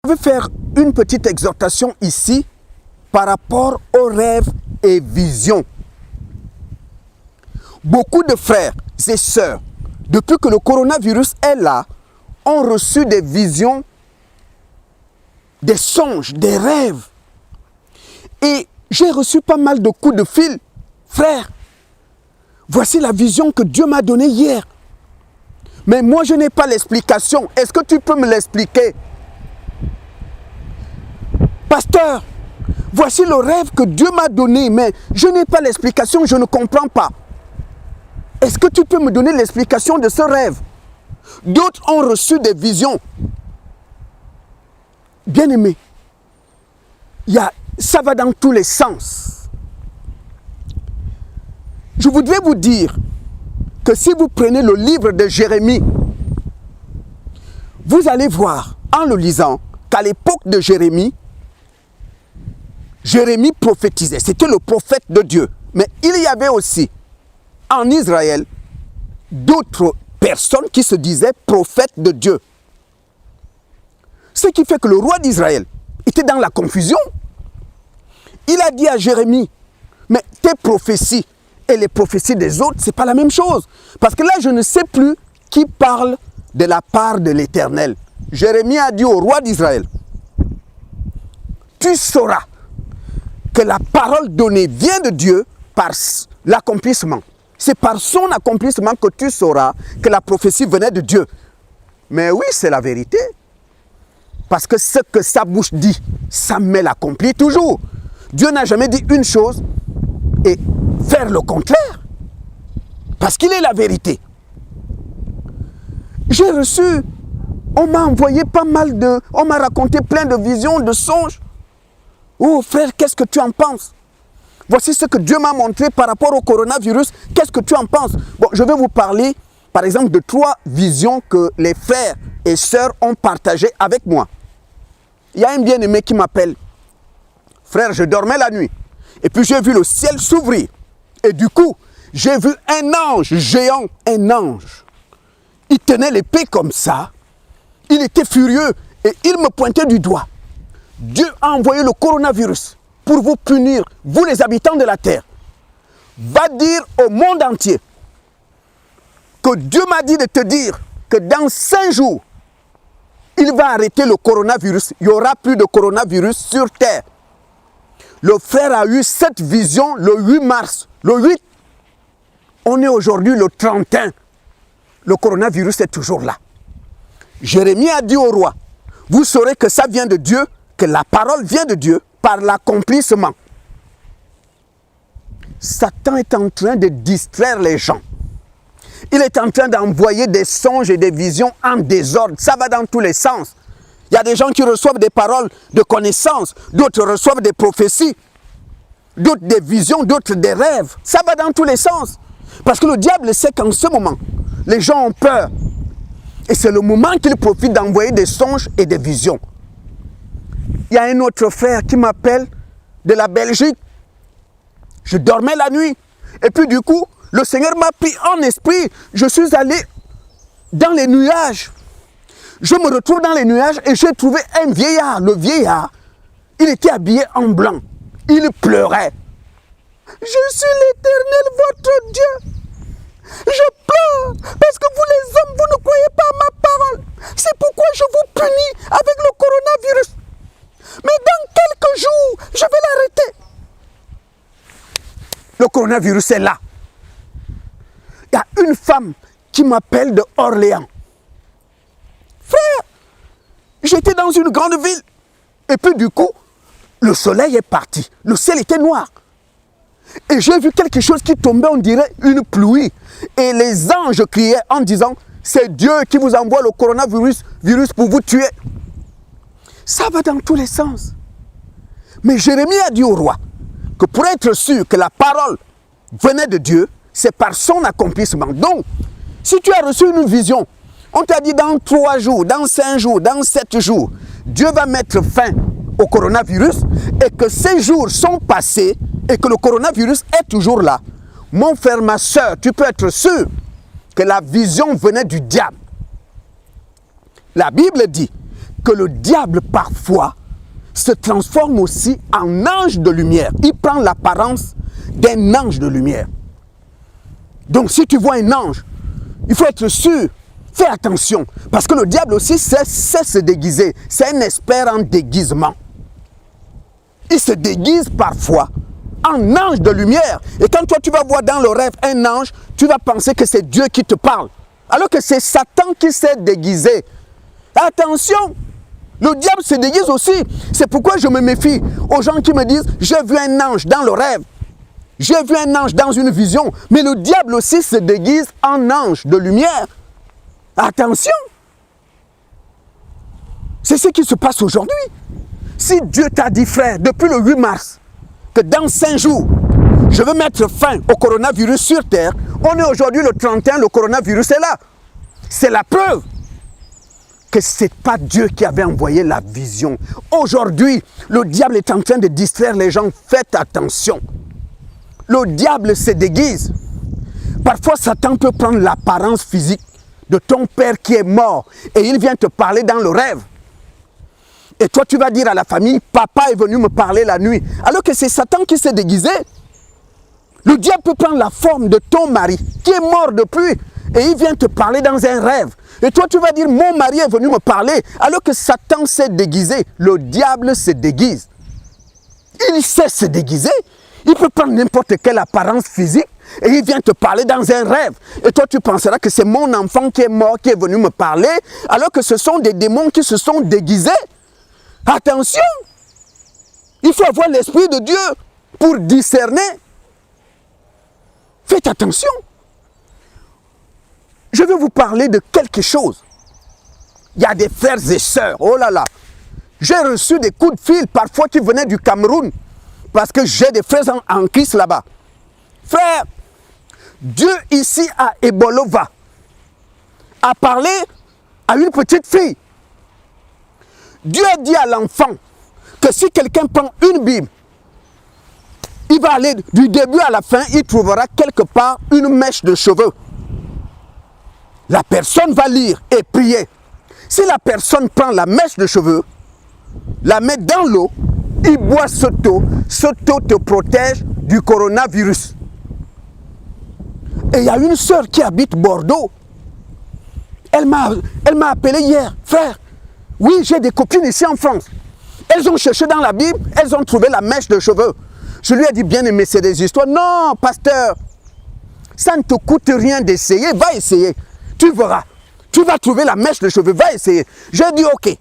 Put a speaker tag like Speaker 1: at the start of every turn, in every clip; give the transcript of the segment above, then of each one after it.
Speaker 1: Je vais faire une petite exhortation ici par rapport aux rêves et visions. Beaucoup de frères et sœurs, depuis que le coronavirus est là, ont reçu des visions, des songes, des rêves. Et j'ai reçu pas mal de coups de fil. Frère, voici la vision que Dieu m'a donnée hier. Mais moi, je n'ai pas l'explication. Est-ce que tu peux me l'expliquer? Pasteur, voici le rêve que Dieu m'a donné, mais je n'ai pas l'explication, je ne comprends pas. Est-ce que tu peux me donner l'explication de ce rêve? D'autres ont reçu des visions. Bien-aimés, ça va dans tous les sens. Je voudrais vous dire que si vous prenez le livre de Jérémie, vous allez voir en le lisant qu'à l'époque de Jérémie, Jérémie prophétisait, c'était le prophète de Dieu. Mais il y avait aussi en Israël d'autres personnes qui se disaient prophètes de Dieu. Ce qui fait que le roi d'Israël était dans la confusion. Il a dit à Jérémie, mais tes prophéties et les prophéties des autres, ce n'est pas la même chose. Parce que là, je ne sais plus qui parle de la part de l'Éternel. Jérémie a dit au roi d'Israël, tu sauras que la parole donnée vient de Dieu par l'accomplissement. C'est par son accomplissement que tu sauras que la prophétie venait de Dieu. Mais oui, c'est la vérité. Parce que ce que sa bouche dit, Samuel l'accomplit toujours. Dieu n'a jamais dit une chose et faire le contraire. Parce qu'il est la vérité. J'ai reçu, on m'a envoyé pas mal de... On m'a raconté plein de visions, de songes. Oh frère, qu'est-ce que tu en penses? Voici ce que Dieu m'a montré par rapport au coronavirus. Qu'est-ce que tu en penses? Bon, je vais vous parler, par exemple, de 3 visions que les frères et sœurs ont partagées avec moi. Il y a un bien-aimé qui m'appelle. Frère, je dormais la nuit. Et puis j'ai vu le ciel s'ouvrir. Et du coup, j'ai vu un ange géant, un ange. Il tenait l'épée comme ça. Il était furieux et il me pointait du doigt. Dieu a envoyé le coronavirus pour vous punir, vous les habitants de la terre. Va dire au monde entier que Dieu m'a dit de te dire que dans 5 jours, il va arrêter le coronavirus. Il n'y aura plus de coronavirus sur terre. Le frère a eu cette vision le 8 mars. Le 8, on est aujourd'hui le 31. Le coronavirus est toujours là. Jérémie a dit au roi, vous saurez que ça vient de Dieu, que la parole vient de Dieu par l'accomplissement. Satan est en train de distraire les gens. Il est en train d'envoyer des songes et des visions en désordre. Ça va dans tous les sens. Il y a des gens qui reçoivent des paroles de connaissance, d'autres reçoivent des prophéties, d'autres des visions, d'autres des rêves. Ça va dans tous les sens. Parce que le diable sait qu'en ce moment, les gens ont peur. Et c'est le moment qu'il profite d'envoyer des songes et des visions. Il y a un autre frère qui m'appelle de la Belgique. Je dormais la nuit. Et puis du coup, le Seigneur m'a pris en esprit. Je suis allé dans les nuages. Je me retrouve dans les nuages et j'ai trouvé un vieillard. Le vieillard, il était habillé en blanc. Il pleurait. Je suis l'Éternel, votre Dieu. Je pleure parce que vous les hommes, vous ne croyez pas à ma parole. C'est pourquoi je vous punis avec le coronavirus. Mais dans quelques jours, je vais l'arrêter. Le coronavirus est là. Il y a une femme qui m'appelle de Orléans. Frère, j'étais dans une grande ville. Et puis du coup, le soleil est parti. Le ciel était noir. Et j'ai vu quelque chose qui tombait, on dirait une pluie. Et les anges criaient en disant, c'est Dieu qui vous envoie le coronavirus pour vous tuer. Ça va dans tous les sens. Mais Jérémie a dit au roi que pour être sûr que la parole venait de Dieu, c'est par son accomplissement. Donc, si tu as reçu une vision, on t'a dit dans 3 jours, dans 5 jours, dans 7 jours, Dieu va mettre fin au coronavirus et que ces jours sont passés et que le coronavirus est toujours là. Mon frère, ma soeur, tu peux être sûr que la vision venait du diable. La Bible dit que le diable, parfois, se transforme aussi en ange de lumière. Il prend l'apparence d'un ange de lumière. Donc, si tu vois un ange, il faut être sûr. Fais attention. Parce que le diable aussi sait se déguiser. C'est un expert en déguisement. Il se déguise parfois en ange de lumière. Et quand toi, tu vas voir dans le rêve un ange, tu vas penser que c'est Dieu qui te parle. Alors que c'est Satan qui s'est déguisé. Attention! Le diable se déguise aussi. C'est pourquoi je me méfie aux gens qui me disent « J'ai vu un ange dans le rêve. J'ai vu un ange dans une vision. » Mais le diable aussi se déguise en ange de lumière. Attention! C'est ce qui se passe aujourd'hui. Si Dieu t'a dit, frère, depuis le 8 mars, que dans 5 jours, je veux mettre fin au coronavirus sur Terre, on est aujourd'hui le 31, le coronavirus est là. C'est la preuve que ce n'est pas Dieu qui avait envoyé la vision. Aujourd'hui, le diable est en train de distraire les gens. Faites attention. Le diable se déguise. Parfois, Satan peut prendre l'apparence physique de ton père qui est mort et il vient te parler dans le rêve. Et toi, tu vas dire à la famille, papa est venu me parler la nuit. Alors que c'est Satan qui s'est déguisé. Le diable peut prendre la forme de ton mari qui est mort depuis et il vient te parler dans un rêve. Et toi, tu vas dire, mon mari est venu me parler. Alors que Satan s'est déguisé. Le diable se déguise. Il sait se déguiser. Il peut prendre n'importe quelle apparence physique et il vient te parler dans un rêve. Et toi, tu penseras que c'est mon enfant qui est mort, qui est venu me parler, alors que ce sont des démons qui se sont déguisés. Attention! Il faut avoir l'Esprit de Dieu pour discerner. Faites attention. Je vais vous parler de quelque chose. Il y a des frères et sœurs, oh là là. J'ai reçu des coups de fil parfois qui venaient du Cameroun parce que j'ai des frères en Christ là-bas. Frère, Dieu ici à Ebolova a parlé à une petite fille. Dieu a dit à l'enfant que si quelqu'un prend une Bible, il va aller du début à la fin, il trouvera quelque part une mèche de cheveux. La personne va lire et prier. Si la personne prend la mèche de cheveux, la met dans l'eau, il boit cette eau te protège du coronavirus. Et il y a une sœur qui habite Bordeaux. Elle m'a appelé hier, frère. Oui, j'ai des copines ici en France. Elles ont cherché dans la Bible, elles ont trouvé la mèche de cheveux. Je lui ai dit, bien aimé, c'est des histoires. Non, pasteur, ça ne te coûte rien d'essayer, va essayer. Tu verras. Tu vas trouver la mèche de cheveux, va essayer. J'ai dit, ok.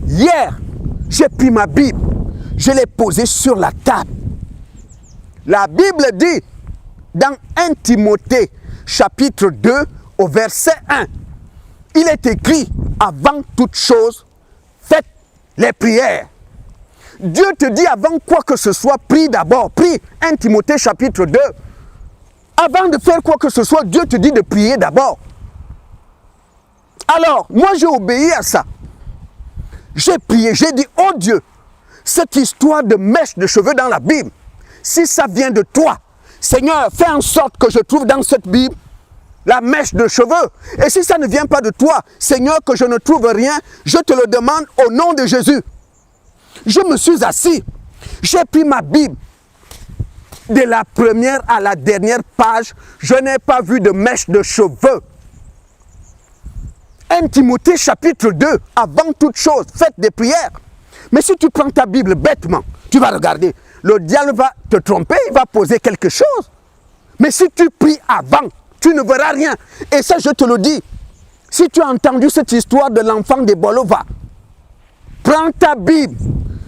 Speaker 1: Hier, j'ai pris ma Bible, je l'ai posée sur la table. La Bible dit, dans 1 Timothée, chapitre 2, au verset 1, il est écrit, avant toute chose, faites les prières. Dieu te dit, avant quoi que ce soit, prie d'abord. Prie. 1 Timothée, chapitre 2. Avant de faire quoi que ce soit, Dieu te dit de prier d'abord. Alors, moi j'ai obéi à ça. J'ai prié, j'ai dit, oh Dieu, cette histoire de mèche de cheveux dans la Bible, si ça vient de toi, Seigneur, fais en sorte que je trouve dans cette Bible la mèche de cheveux. Et si ça ne vient pas de toi, Seigneur, que je ne trouve rien, je te le demande au nom de Jésus. Je me suis assis, j'ai pris ma Bible. De la première à la dernière page, je n'ai pas vu de mèche de cheveux. 1 Timothée chapitre 2, avant toute chose, faites des prières. Mais si tu prends ta Bible bêtement, tu vas regarder, le diable va te tromper, il va poser quelque chose. Mais si tu pries avant, tu ne verras rien. Et ça, je te le dis, si tu as entendu cette histoire de l'enfant de Bolova, prends ta Bible,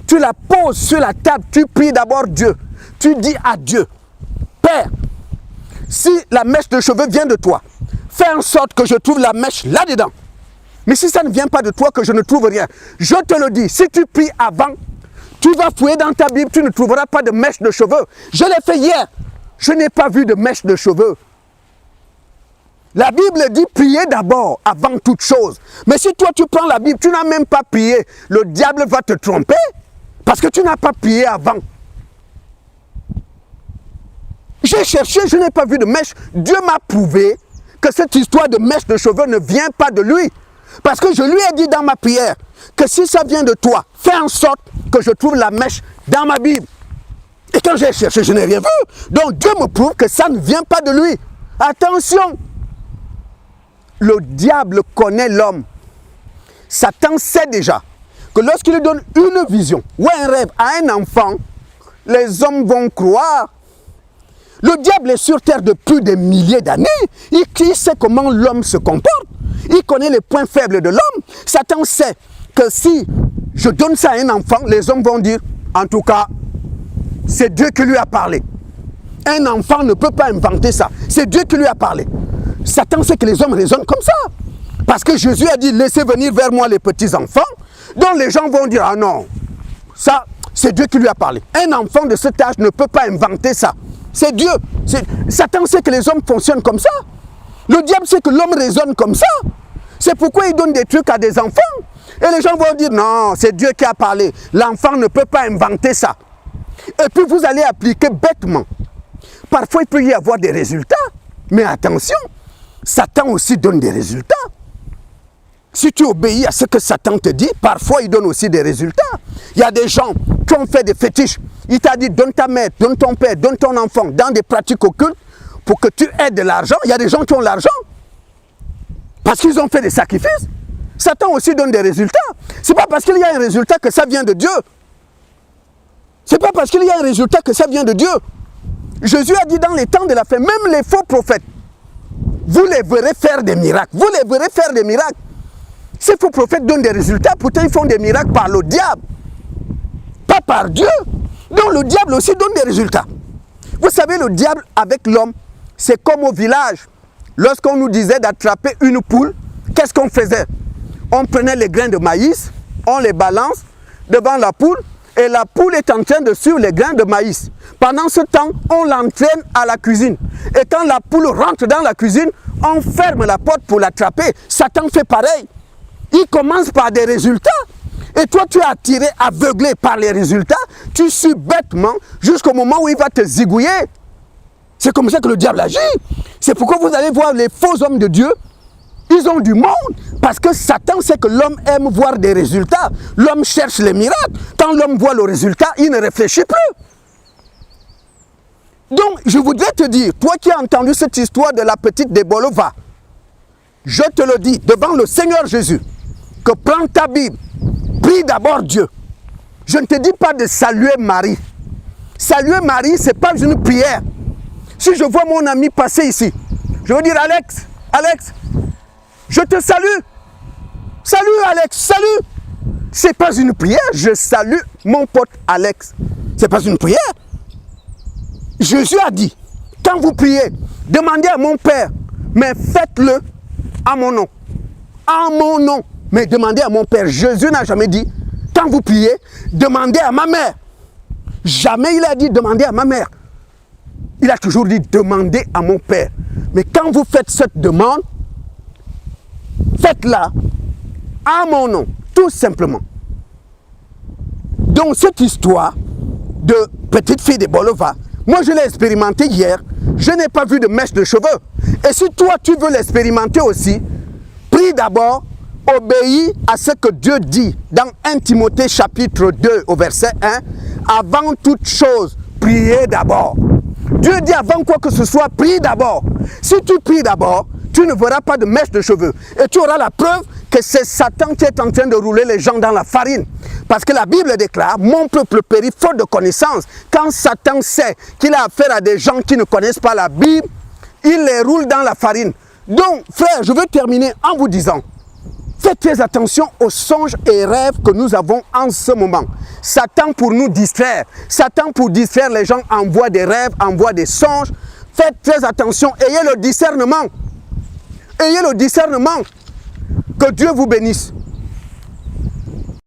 Speaker 1: tu la poses sur la table, tu pries d'abord Dieu. Tu dis à Dieu, Père, si la mèche de cheveux vient de toi, fais en sorte que je trouve la mèche là-dedans. Mais si ça ne vient pas de toi, que je ne trouve rien, je te le dis, si tu pries avant, tu vas fouiller dans ta Bible, tu ne trouveras pas de mèche de cheveux. Je l'ai fait hier, je n'ai pas vu de mèche de cheveux. La Bible dit prier d'abord, avant toute chose. Mais si toi tu prends la Bible, tu n'as même pas prié, le diable va te tromper, parce que tu n'as pas prié avant. J'ai cherché, je n'ai pas vu de mèche. Dieu m'a prouvé que cette histoire de mèche de cheveux ne vient pas de lui. Parce que je lui ai dit dans ma prière que si ça vient de toi, fais en sorte que je trouve la mèche dans ma Bible. Et quand j'ai cherché, je n'ai rien vu. Donc Dieu me prouve que ça ne vient pas de lui. Attention, le diable connaît l'homme. Satan sait déjà que lorsqu'il lui donne une vision ou un rêve à un enfant, les hommes vont croire. Le diable est sur terre depuis des milliers d'années. Il sait comment l'homme se comporte. Il connaît les points faibles de l'homme. Satan sait que si je donne ça à un enfant, les hommes vont dire, en tout cas, c'est Dieu qui lui a parlé. Un enfant ne peut pas inventer ça. C'est Dieu qui lui a parlé. Satan sait que les hommes raisonnent comme ça. Parce que Jésus a dit, laissez venir vers moi les petits enfants. Donc les gens vont dire, ah non, ça, c'est Dieu qui lui a parlé. Un enfant de cet âge ne peut pas inventer ça. C'est Dieu. Satan sait que les hommes fonctionnent comme ça. Le diable sait que l'homme raisonne comme ça. C'est pourquoi il donne des trucs à des enfants. Et les gens vont dire, non, c'est Dieu qui a parlé. L'enfant ne peut pas inventer ça. Et puis vous allez appliquer bêtement. Parfois, il peut y avoir des résultats. Mais attention, Satan aussi donne des résultats. Si tu obéis à ce que Satan te dit, parfois il donne aussi des résultats. Il y a des gens qui ont fait des fétiches. Il t'a dit, donne ta mère, donne ton père, donne ton enfant dans des pratiques occultes pour que tu aies de l'argent. Il y a des gens qui ont l'argent parce qu'ils ont fait des sacrifices. Satan aussi donne des résultats. Ce n'est pas parce qu'il y a un résultat que ça vient de Dieu. Ce n'est pas parce qu'il y a un résultat que ça vient de Dieu. Jésus a dit dans les temps de la fin, même les faux prophètes, vous les verrez faire des miracles. Vous les verrez faire des miracles. Ces faux prophètes donnent des résultats, pourtant ils font des miracles par le diable. Pas par Dieu. Donc le diable aussi donne des résultats. Vous savez, le diable avec l'homme, c'est comme au village. Lorsqu'on nous disait d'attraper une poule, qu'est-ce qu'on faisait? On prenait les grains de maïs, on les balance devant la poule, et la poule est en train de suivre les grains de maïs. Pendant ce temps, on l'entraîne à la cuisine. Et quand la poule rentre dans la cuisine, on ferme la porte pour l'attraper. Satan fait pareil. Il commence par des résultats. Et toi, tu es attiré, aveuglé par les résultats. Tu suis bêtement jusqu'au moment où il va te zigouiller. C'est comme ça que le diable agit. C'est pourquoi vous allez voir les faux hommes de Dieu. Ils ont du monde. Parce que Satan sait que l'homme aime voir des résultats. L'homme cherche les miracles. Quand l'homme voit le résultat, il ne réfléchit plus. Donc, je voudrais te dire, toi qui as entendu cette histoire de la petite Débolova, je te le dis devant le Seigneur Jésus, que prends ta Bible, prie d'abord Dieu. Je ne te dis pas de saluer Marie. Saluer Marie, ce n'est pas une prière. Si je vois mon ami passer ici, je veux dire Alex, Alex, je te salue. Salut Alex, salut. Ce n'est pas une prière, je salue mon pote Alex. Ce n'est pas une prière. Jésus a dit, quand vous priez, demandez à mon Père, mais faites-le à mon nom. En mon nom. Mais demandez à mon Père. Jésus n'a jamais dit, quand vous priez, demandez à ma mère. Jamais il a dit, demandez à ma mère. Il a toujours dit, demandez à mon Père. Mais quand vous faites cette demande, faites-la à mon nom, tout simplement. Donc cette histoire de petite fille de Bolova, moi je l'ai expérimenté hier, je n'ai pas vu de mèche de cheveux. Et si toi tu veux l'expérimenter aussi, prie d'abord, obéis à ce que Dieu dit dans 1 Timothée chapitre 2 au verset 1, avant toute chose, priez d'abord. Dieu dit avant quoi que ce soit, prie d'abord. Si tu pries d'abord, tu ne verras pas de mèche de cheveux. Et tu auras la preuve que c'est Satan qui est en train de rouler les gens dans la farine. Parce que la Bible déclare, mon peuple périt faute de connaissance. Quand Satan sait qu'il a affaire à des gens qui ne connaissent pas la Bible, il les roule dans la farine. Donc, frère, je veux terminer en vous disant, faites très attention aux songes et rêves que nous avons en ce moment. Satan pour nous distraire. Satan pour distraire les gens envoie des rêves, envoie des songes. Faites très attention, ayez le discernement. Ayez le discernement. Que Dieu vous bénisse.